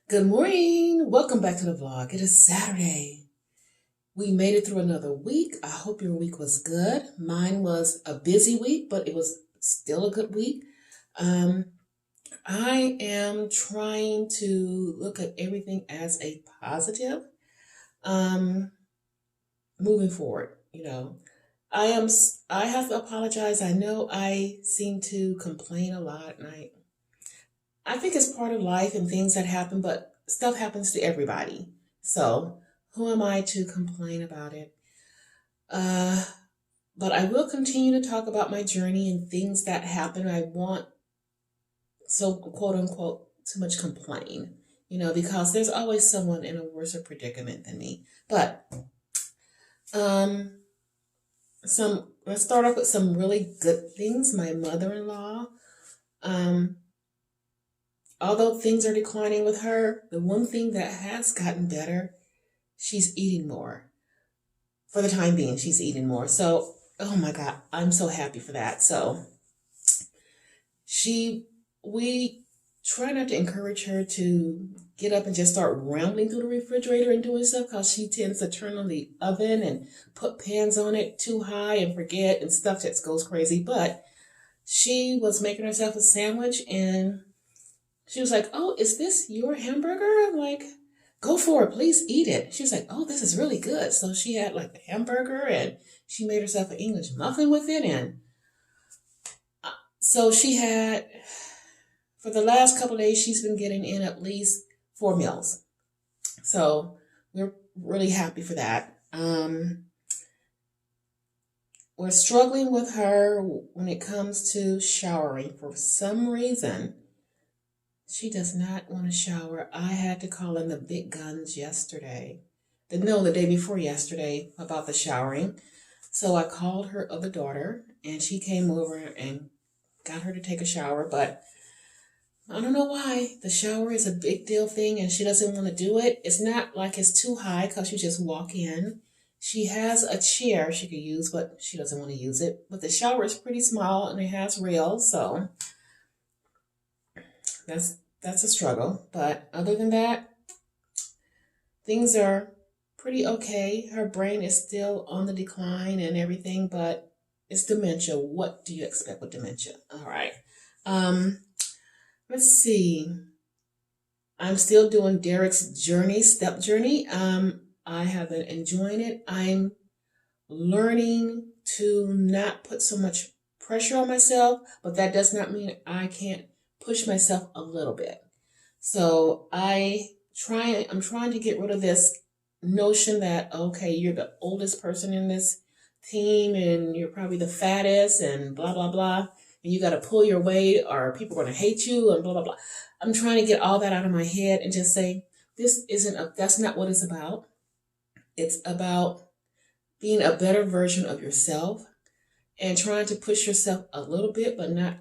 Good morning. Welcome back to the vlog. It is Saturday. We made it through another week. I hope your week was good. Mine was a busy week, but it was still a good week. I am trying to look at everything as a positive. Moving forward, I have to apologize. I know I seem to complain a lot, and I think it's part of life and things that happen, but stuff happens to everybody. So who am I to complain about it? But I will continue to talk about my journey and things that happen. I want, so quote unquote, too much complain, because there's always someone in a worse predicament than me. But let's start off with some really good things. My mother-in-law, although things are declining with her, the one thing that has gotten better, she's eating more. For the time being, she's eating more. So, oh my God, I'm so happy for that. So, we try not to encourage her to get up and just start rambling through the refrigerator and doing stuff, because she tends to turn on the oven and put pans on it too high and forget and stuff just goes crazy. But she was making herself a sandwich and she was like, "Oh, is this your hamburger?" I'm like, "Go for it, please eat it." She was like, "Oh, this is really good." So she had like a hamburger and she made herself an English muffin with it. And so she had, for the last couple of days, she's been getting in at least 4 meals. So we're really happy for that. We're struggling with her when it comes to showering. For some reason, she does not want to shower. I had to call in the big guns yesterday. The day before yesterday about the showering. So I called her other daughter and she came over and got her to take a shower. But I don't know why. The shower is a big deal thing and she doesn't want to do it. It's not like it's too high because you just walk in. She has a chair she could use, but she doesn't want to use it. But the shower is pretty small and it has rails, so that's a struggle. But other than that, things are pretty okay. Her brain is still on the decline and everything, but it's dementia. What do you expect with dementia? All right. Let's see. I'm still doing Derek's step journey. I have been enjoying it. I'm learning to not put so much pressure on myself, but that does not mean I can't push myself a little bit. So I'm trying to get rid of this notion that, okay, you're the oldest person in this team and you're probably the fattest and blah, blah, blah. And you got to pull your weight or people are going to hate you and blah, blah, blah. I'm trying to get all that out of my head and just say, that's not what it's about. It's about being a better version of yourself and trying to push yourself a little bit, but not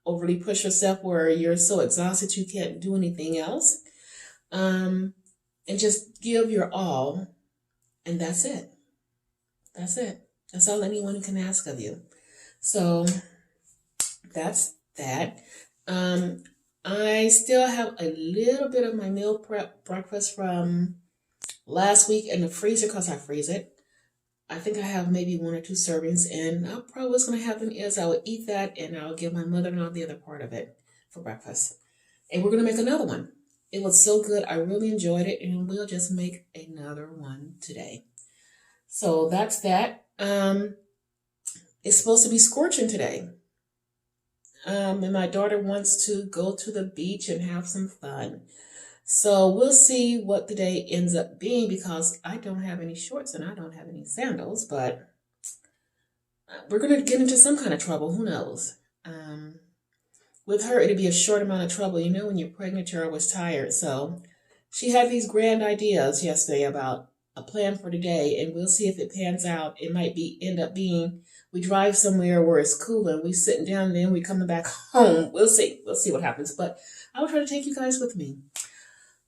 overly push yourself where you're so exhausted you can't do anything else. And just give your all. And that's it. That's it. That's all anyone can ask of you. So that's that. I still have a little bit of my meal prep breakfast from last week in the freezer because I freeze it. I think I have maybe 1 or 2 servings, and probably what's going to happen is I will eat that and I'll give my mother-in-law the other part of it for breakfast. And we're going to make another one. It was so good. I really enjoyed it, and we'll just make another one today. So that's that. It's supposed to be scorching today. And my daughter wants to go to the beach and have some fun. So we'll see what the day ends up being because I don't have any shorts and I don't have any sandals, but we're going to get into some kind of trouble. Who knows? With her, it'll be a short amount of trouble. When you're pregnant, you're always tired. So she had these grand ideas yesterday about a plan for today, and we'll see if it pans out. It might end up being we drive somewhere where it's cool and we sitting down and then we coming back home. We'll see. We'll see what happens. But I will try to take you guys with me.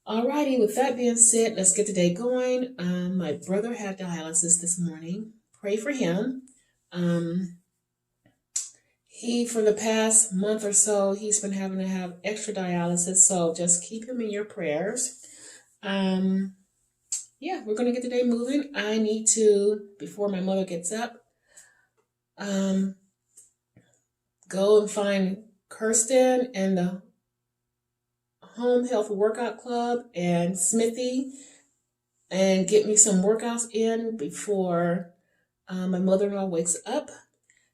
Alrighty, with that being said, let's get the day going. My brother had dialysis this morning. Pray for him. for the past month or so, he's been having to have extra dialysis. So just keep him in your prayers. Yeah, we're going to get the day moving. I need to, before my mother gets up, go and find Kirsten and the Home Health Workout Club and Smithy and get me some workouts in before my mother-in-law wakes up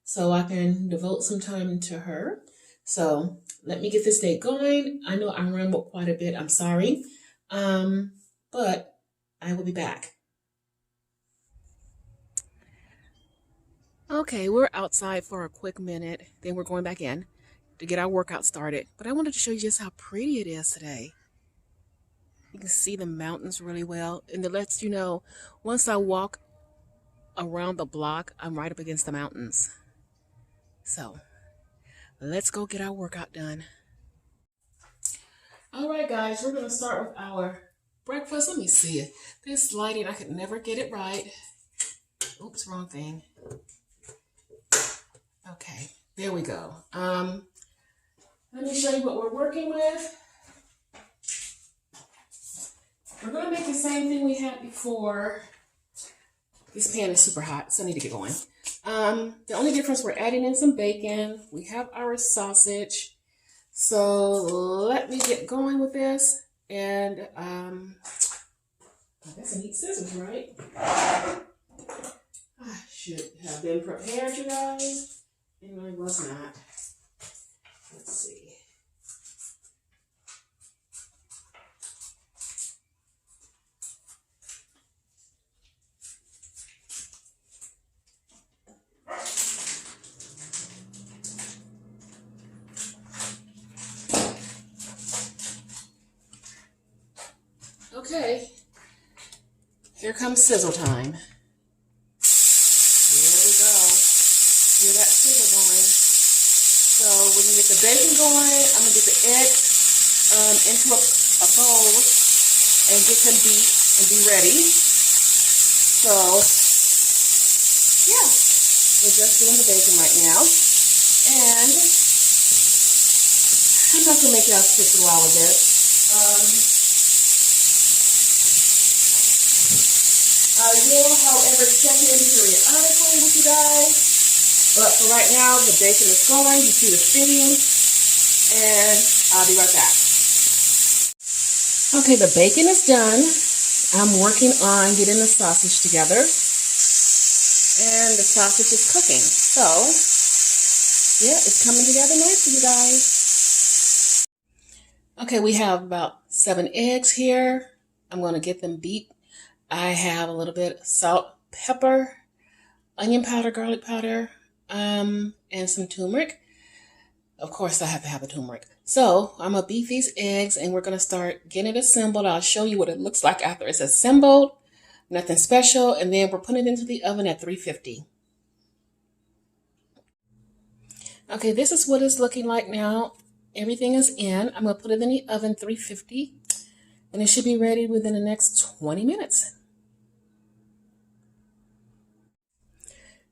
so I can devote some time to her. So let me get this day going. I know I rambled quite a bit. I'm sorry. But I will be back. Okay, we're outside for a quick minute. Then we're going back in to get our workout started. But I wanted to show you just how pretty it is today. You can see the mountains really well. And it lets you know, once I walk around the block, I'm right up against the mountains. So let's go get our workout done. All right, guys, we're going to start with our breakfast. Let me see it. This lighting, I could never get it right. Oops, wrong thing. Okay, there we go. Let me show you what we're working with. We're going to make the same thing we had before. This pan is super hot, so I need to get going. The only difference, we're adding in some bacon. We have our sausage. So let me get going with this. And I guess I need scissors, right? I should have been prepared, you guys. And I was not. Let's see. Okay, here comes sizzle time. Here we go. Hear that sizzle going. So we're going to get the bacon going. I'm going to get the eggs into a bowl and get them beat and be ready. So, yeah, we're just doing the bacon right now. And I'm not going to make y'all sit through all of this. I will, however, check in periodically with you guys. But for right now, the bacon is going. You see the steam. And I'll be right back. Okay, the bacon is done. I'm working on getting the sausage together. And the sausage is cooking. So, yeah, it's coming together nicely, you guys. Okay, we have about 7 eggs here. I'm going to get them beat. I have a little bit of salt, pepper, onion powder, garlic powder, and some turmeric. Of course, I have to have the turmeric. So I'm going to beat these eggs and we're going to start getting it assembled. I'll show you what it looks like after it's assembled. Nothing special. And then we're putting it into the oven at 350. Okay, this is what it's looking like now. Everything is in. I'm going to put it in the oven 350. And it should be ready within the next 20 minutes.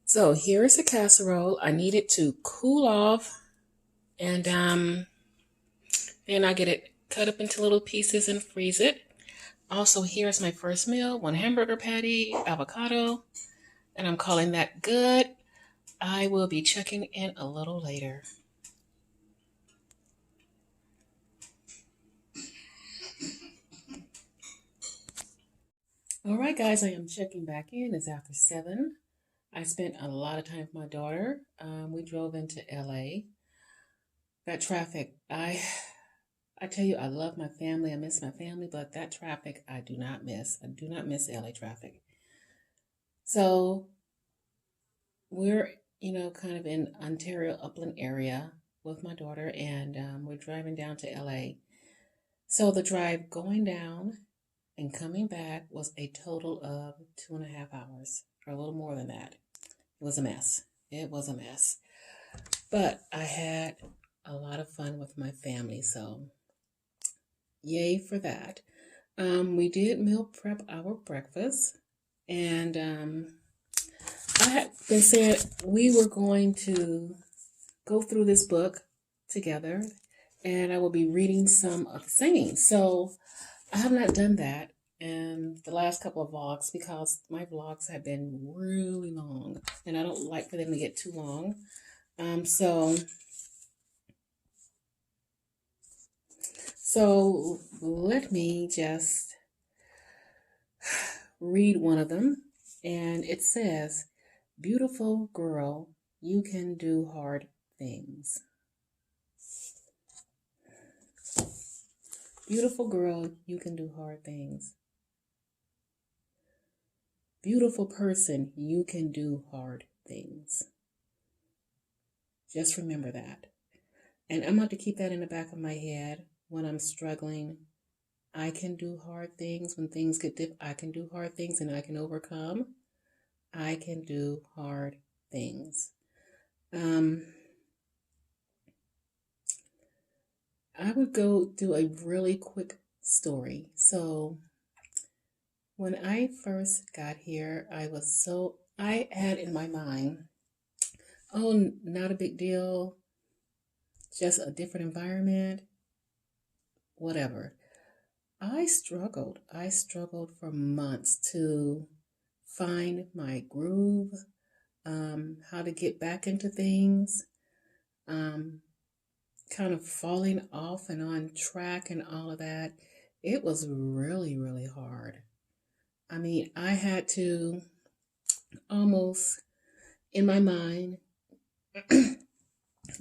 So here's the casserole. I need it to cool off. And then I get it cut up into little pieces and freeze it. Also, here's my first meal. 1 hamburger patty, avocado. And I'm calling that good. I will be checking in a little later. All right, guys, I am checking back in. It's after 7. I spent a lot of time with my daughter. We drove into LA. That traffic, I tell you, I love my family. I miss my family, but that traffic, I do not miss. I do not miss LA traffic. So we're, kind of in Ontario, Upland area with my daughter, and we're driving down to LA. So the drive going down and coming back was a total of 2.5 hours, or a little more than that. It was a mess. It was a mess. But I had a lot of fun with my family, so yay for that. We did meal prep our breakfast, and I had been saying we were going to go through this book together, and I will be reading some of the sayings. So I have not done that in the last couple of vlogs because my vlogs have been really long, and I don't like for them to get too long. So let me just read one of them, and it says, "Beautiful girl, you can do hard things." Beautiful girl, you can do hard things. Beautiful person, you can do hard things. Just remember that. And I'm going to keep that in the back of my head when I'm struggling. I can do hard things. When things get difficult, I can do hard things and I can overcome. I can do hard things. I would go do a really quick story. So when I first got here, I had in my mind, oh, not a big deal, just a different environment, whatever. I struggled for months to find my groove, how to get back into things, kind of falling off and on track and all of that. It was really, really hard. I mean, I had to almost, in my mind,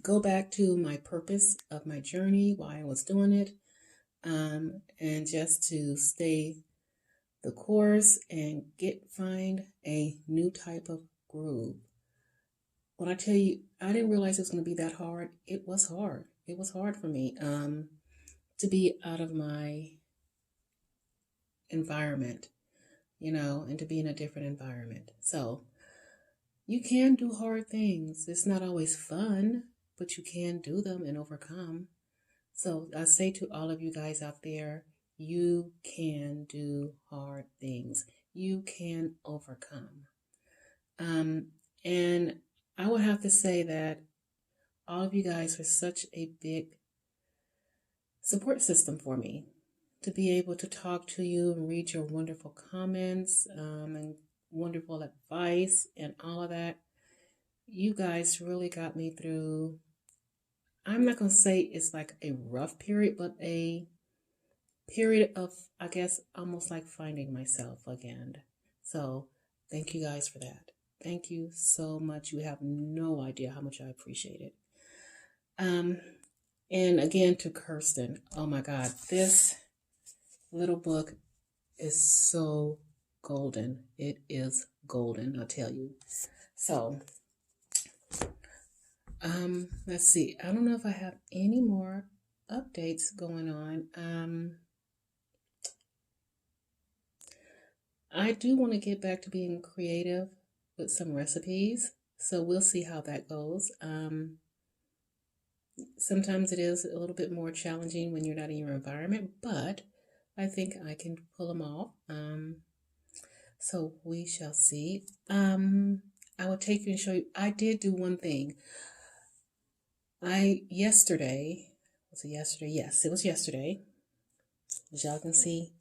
go back to my purpose of my journey, why I was doing it, and just to stay the course and find a new type of groove. When I tell you, I didn't realize it was going to be that hard. It was hard. It was hard for me to be out of my environment, and to be in a different environment. So you can do hard things. It's not always fun, but you can do them and overcome. So I say to all of you guys out there, you can do hard things. You can overcome. And I would have to say that all of you guys are such a big support system for me, to be able to talk to you and read your wonderful comments and wonderful advice and all of that. You guys really got me through, I'm not going to say it's like a rough period, but a period of, I guess, almost like finding myself again. So thank you guys for that. Thank you so much. You have no idea how much I appreciate it. And again, to Kirsten, oh my God, this little book is so golden. It is golden, I'll tell you. So, let's see. I don't know if I have any more updates going on. I do want to get back to being creative with some recipes, so we'll see how that goes. Sometimes it is a little bit more challenging when you're not in your environment, but I think I can pull them off. So we shall see. I will take you and show you. I did do one thing. Yesterday, was it yesterday? Yes, it was yesterday. As y'all can see,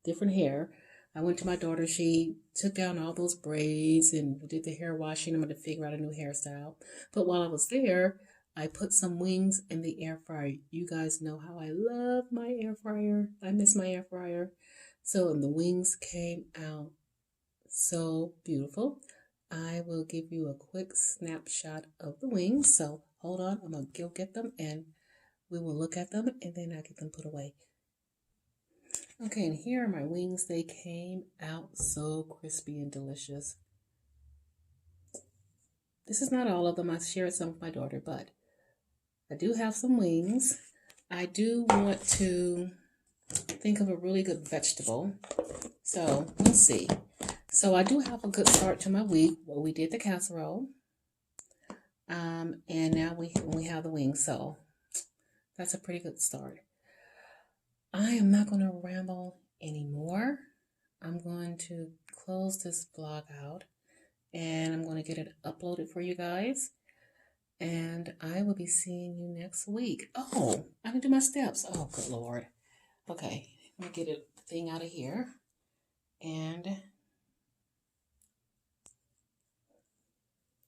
different hair. I went to my daughter. She took down all those braids and did the hair washing. I'm going to figure out a new hairstyle. But while I was there, I put some wings in the air fryer. You guys know how I love my air fryer. I miss my air fryer. So the wings came out so beautiful. I will give you a quick snapshot of the wings. So hold on, I'm going to go get them and we will look at them and then I'll get them put away. Okay, and here are my wings. They came out so crispy and delicious. This is not all of them. I shared some with my daughter, but I do have some wings. I do want to think of a really good vegetable. So we'll see. So I do have a good start to my week. Well, we did the casserole. And now we have the wings. So that's a pretty good start. I am not going to ramble anymore. I'm going to close this vlog out and I'm going to get it uploaded for you guys. And I will be seeing you next week. Oh, I can do my steps. Oh, good Lord. Okay, let me get the thing out of here. And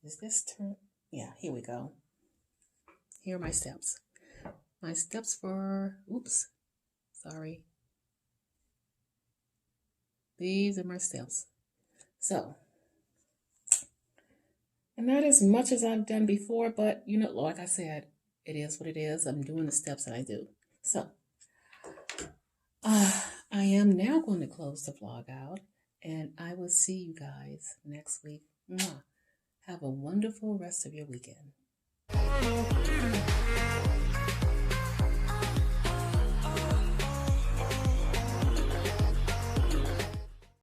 is this turn? Yeah, here we go. Here are my steps. My steps for, oops, sorry. These are my steps. So, and not as much as I've done before, but you know, like I said, it is what it is. I'm doing the steps that I do. So, I am now going to close the vlog out, and I will see you guys next week. Mwah. Have a wonderful rest of your weekend.